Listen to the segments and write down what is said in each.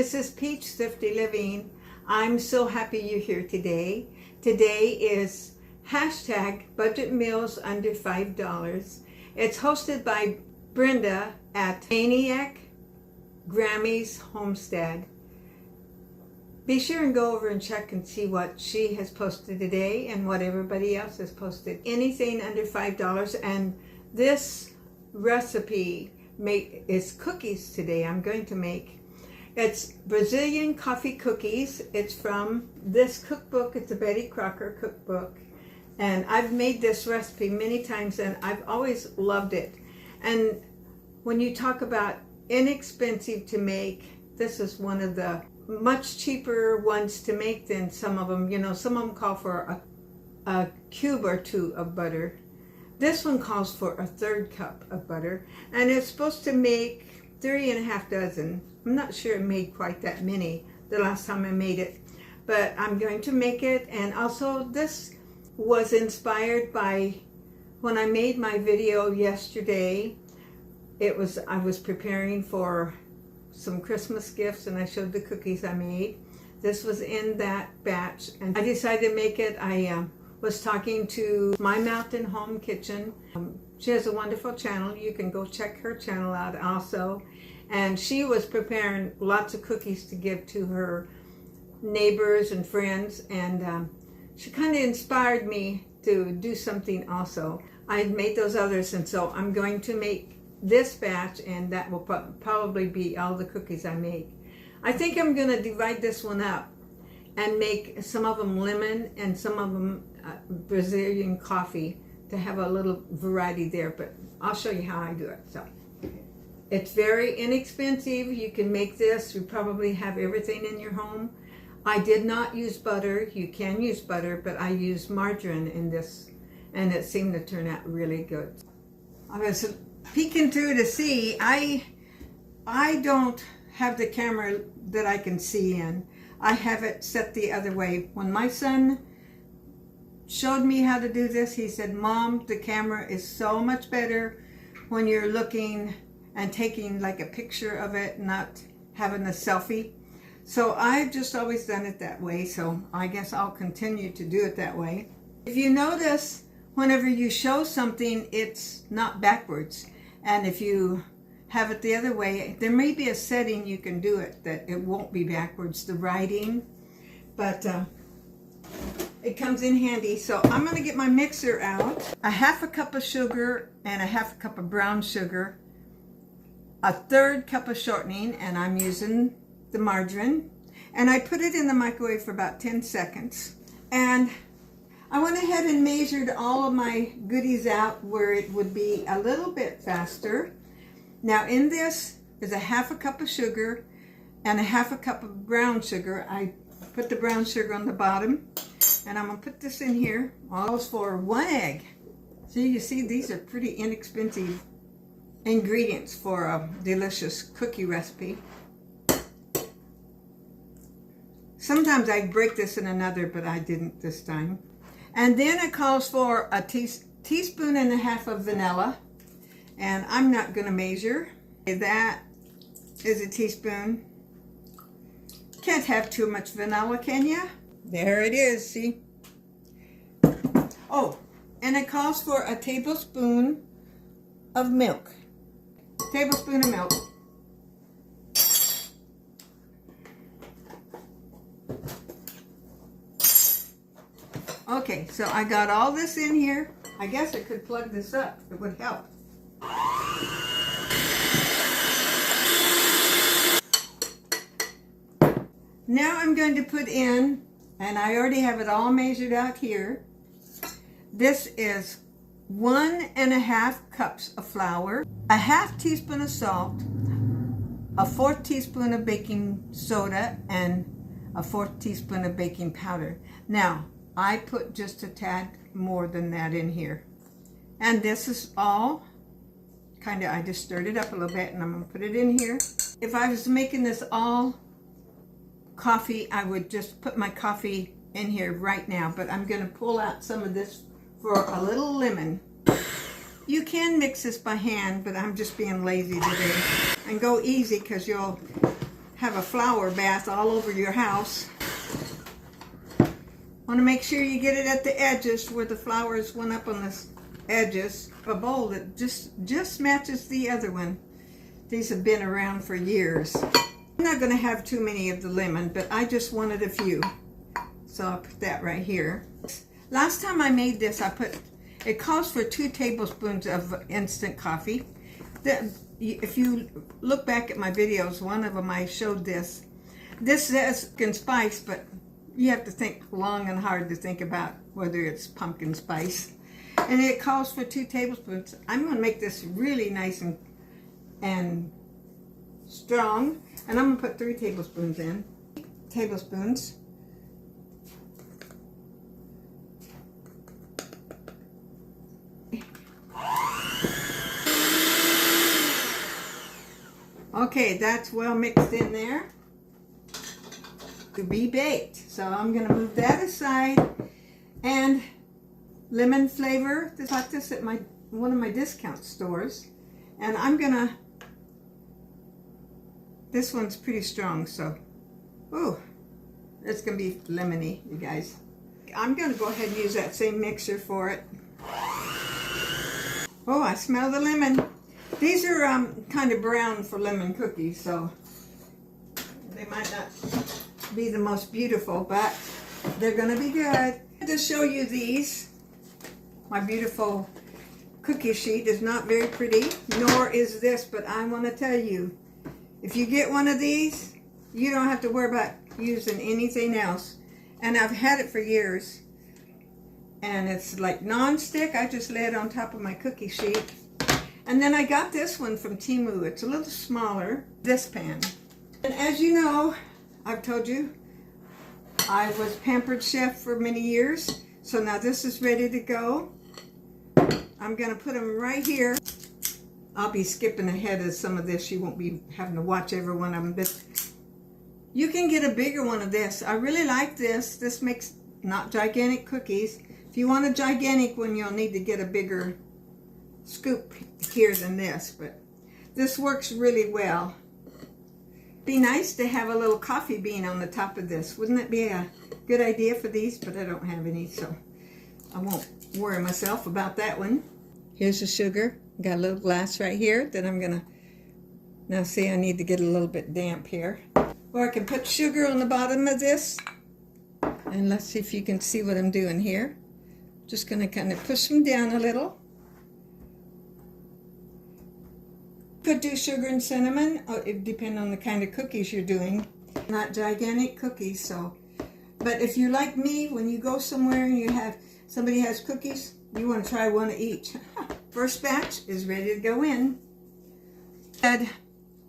This is Peach Thrifty Living. I'm so happy you're here today. Today is hashtag Budget Meals Under $5. It's hosted by Brenda at Maniac Grammy's Homestead. Be sure and go over and check and see what she has posted today and what everybody else has posted. Anything under $5. And this recipe is cookies today. I'm going to make. It's Brazilian coffee cookies. It's from this cookbook. It's a Betty Crocker cookbook. And I've made this recipe many times and I've always loved it. And when you talk about inexpensive to make, this is one of the much cheaper ones to make than some of them. You know, some of them call for a cube or two of butter. This one calls for a third cup of butter. And it's supposed to make 3.5 dozen. I'm not sure it made quite that many the last time I made it. But I'm going to make it. And also this was inspired by when I made my video yesterday. I was preparing for some Christmas gifts and I showed the cookies I made. This was in that batch and I decided to make it. I was talking to My Mountain Home Kitchen. She has a wonderful channel. You can go check her channel out also. And she was preparing lots of cookies to give to her neighbors and friends. And she kind of inspired me to do something also. I had made those others and so I'm going to make this batch and that will probably be all the cookies I make. I think I'm going to divide this one up and make some of them lemon and some of them Brazilian coffee to have a little variety there, but I'll show you how I do it. So it's very inexpensive. You can make this. You probably have everything in your home. I did not use butter. You can use butter, but I used margarine in this and it seemed to turn out really good. I was peeking through to see. I don't have the camera that I can see in. I have it set the other way. When my son showed me how to do this, he said, "Mom, the camera is so much better when you're looking and taking like a picture of it, not having a selfie." So I've just always done it that way. So I guess I'll continue to do it that way. If you notice, whenever you show something, it's not backwards. And if you have it the other way, there may be a setting you can do it that it won't be backwards, the writing. But it comes in handy. So I'm going to get my mixer out. 1/2 cup of sugar and 1/2 cup of brown sugar. 1/3 cup of shortening, and I'm using the margarine. And I put it in the microwave for about 10 seconds. And I went ahead and measured all of my goodies out where it would be a little bit faster. Now in this is 1/2 cup of sugar and 1/2 cup of brown sugar. I put the brown sugar on the bottom and I'm going to put this in here. All for 1 egg. So you see these are pretty inexpensive ingredients for a delicious cookie recipe. Sometimes I break this in another, but I didn't this time. And then it calls for a teaspoon and 1/2 of vanilla. And I'm not going to measure. That is a teaspoon. Can't have too much vanilla, can ya? There it is, see? Oh, and it calls for a tablespoon of milk. Tablespoon of milk. Okay, so I got all this in here. I guess I could plug this up. It would help. Now I'm going to put in, and I already have it all measured out here. This is 1.5 cups of flour, 1/2 teaspoon of salt, 1/4 teaspoon of baking soda, and 1/4 teaspoon of baking powder. Now, I put just a tad more than that in here. And this is all I just stirred it up a little bit and I'm going to put it in here. If I was making this all coffee, I would just put my coffee in here right now. But I'm going to pull out some of this for a little lemon. You can mix this by hand, but I'm just being lazy today. And go easy because you'll have a flour bath all over your house. Want to make sure you get it at the edges where the flowers went up on the edges. A bowl that just matches the other one. These have been around for years. I'm not going to have too many of the lemon, but I just wanted a few. So I'll put that right here. Last time I made this, it calls for 2 tablespoons of instant coffee. If you look back at my videos, one of them I showed this. This says pumpkin spice, but you have to think long and hard to think about whether it's pumpkin spice. And it calls for 2 tablespoons. I'm going to make this really nice and strong. And I'm going to put 3 tablespoons in. Tablespoons. Okay, that's well mixed in there to be baked. So I'm going to move that aside. And lemon flavor, just like this at one of my discount stores. And I'm going to, this one's pretty strong, so, ooh, it's going to be lemony, you guys. I'm going to go ahead and use that same mixer for it. Oh, I smell the lemon. These are kind of brown for lemon cookies, so they might not be the most beautiful, but they're going to be good. To show you these, my beautiful cookie sheet is not very pretty, nor is this, but I want to tell you, if you get one of these, you don't have to worry about using anything else. And I've had it for years, and it's like non-stick. I just lay it on top of my cookie sheet. And then I got this one from Temu. It's a little smaller, this pan. And as you know, I've told you, I was Pampered Chef for many years. So now this is ready to go. I'm going to put them right here. I'll be skipping ahead of some of this. You won't be having to watch every one of them. But you can get a bigger one of this. I really like this. This makes not gigantic cookies. If you want a gigantic one, you'll need to get a bigger scoop here than this. But this works really well. Be nice to have a little coffee bean on the top of this. Wouldn't that be a good idea for these? But I don't have any, so I won't worry myself about that one. Here's the sugar. Got a little glass right here that I'm gonna, now see, I need to get a little bit damp here. Or I can put sugar on the bottom of this. And let's see if you can see what I'm doing here. Just gonna kind of push them down a little. Could do sugar and cinnamon. It depends on the kind of cookies you're doing. Not gigantic cookies, so. But if you're like me, when you go somewhere and somebody has cookies, you want to try one of each. First batch is ready to go in.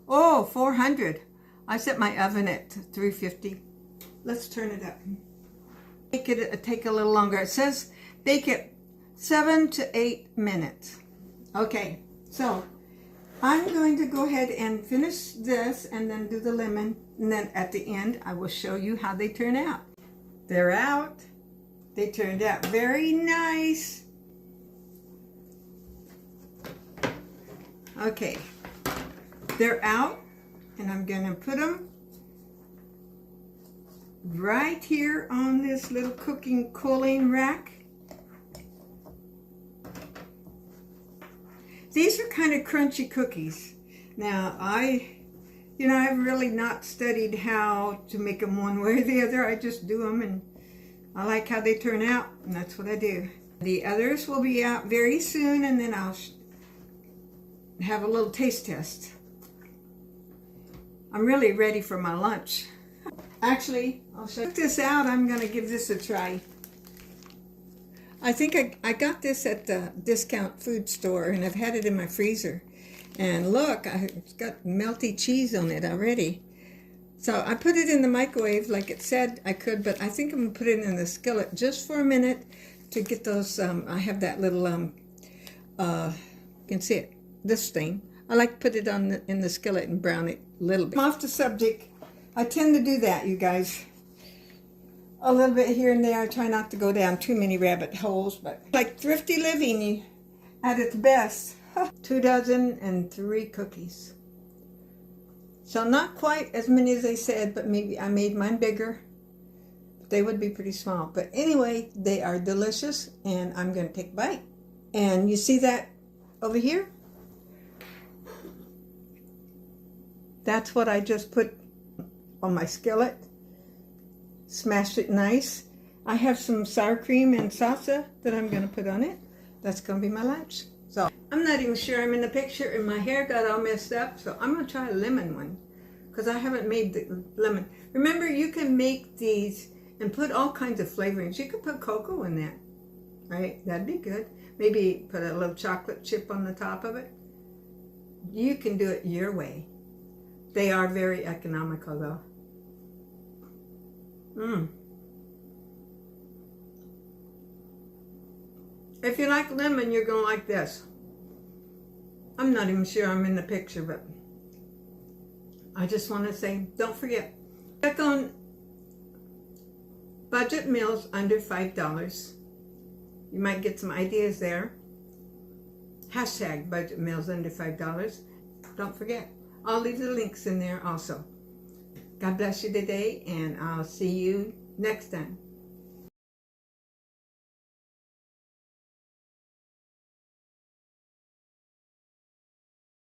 Oh, 400. I set my oven at 350. Let's turn it up. Make it take a little longer. It says bake it 7 to 8 minutes. Okay, so I'm going to go ahead and finish this and then do the lemon. And then at the end, I will show you how they turn out. They're out. They turned out very nice. Okay, they're out, and I'm going to put them right here on this little cooling rack. These are kind of crunchy cookies. Now, I've really not studied how to make them one way or the other. I just do them, and I like how they turn out, and that's what I do. The others will be out very soon, and then I'll have a little taste test. I'm really ready for my lunch. Actually, I'll check this out. I'm going to give this a try. I think I got this at the discount food store, and I've had it in my freezer. And look, it's got melty cheese on it already. So I put it in the microwave like it said I could, but I think I'm going to put it in the skillet just for a minute to get those, I have that little, you can see it, this thing. I like to put it in the skillet and brown it a little bit. I'm off the subject. I tend to do that, you guys. A little bit here and there. I try not to go down too many rabbit holes, but like thrifty living at its best. 2 dozen and 3 cookies. So not quite as many as they said, but maybe I made mine bigger. They would be pretty small. But anyway, they are delicious, and I'm going to take a bite. And you see that over here? That's what I just put on my skillet. Smashed it nice. I have some sour cream and salsa that I'm going to put on it. That's going to be my lunch. So I'm not even sure I'm in the picture, and my hair got all messed up. So I'm going to try a lemon one because I haven't made the lemon. Remember, you can make these and put all kinds of flavorings. You could put cocoa in that, right? That'd be good. Maybe put a little chocolate chip on the top of it. You can do it your way. They are very economical though. If you like lemon, you're going to like this. I'm not even sure I'm in the picture, but I just want to say, don't forget, check on Budget Meals Under $5. You might get some ideas there. Hashtag Budget Meals Under $5. Don't forget. I'll leave the links in there also. God bless you today, and I'll see you next time.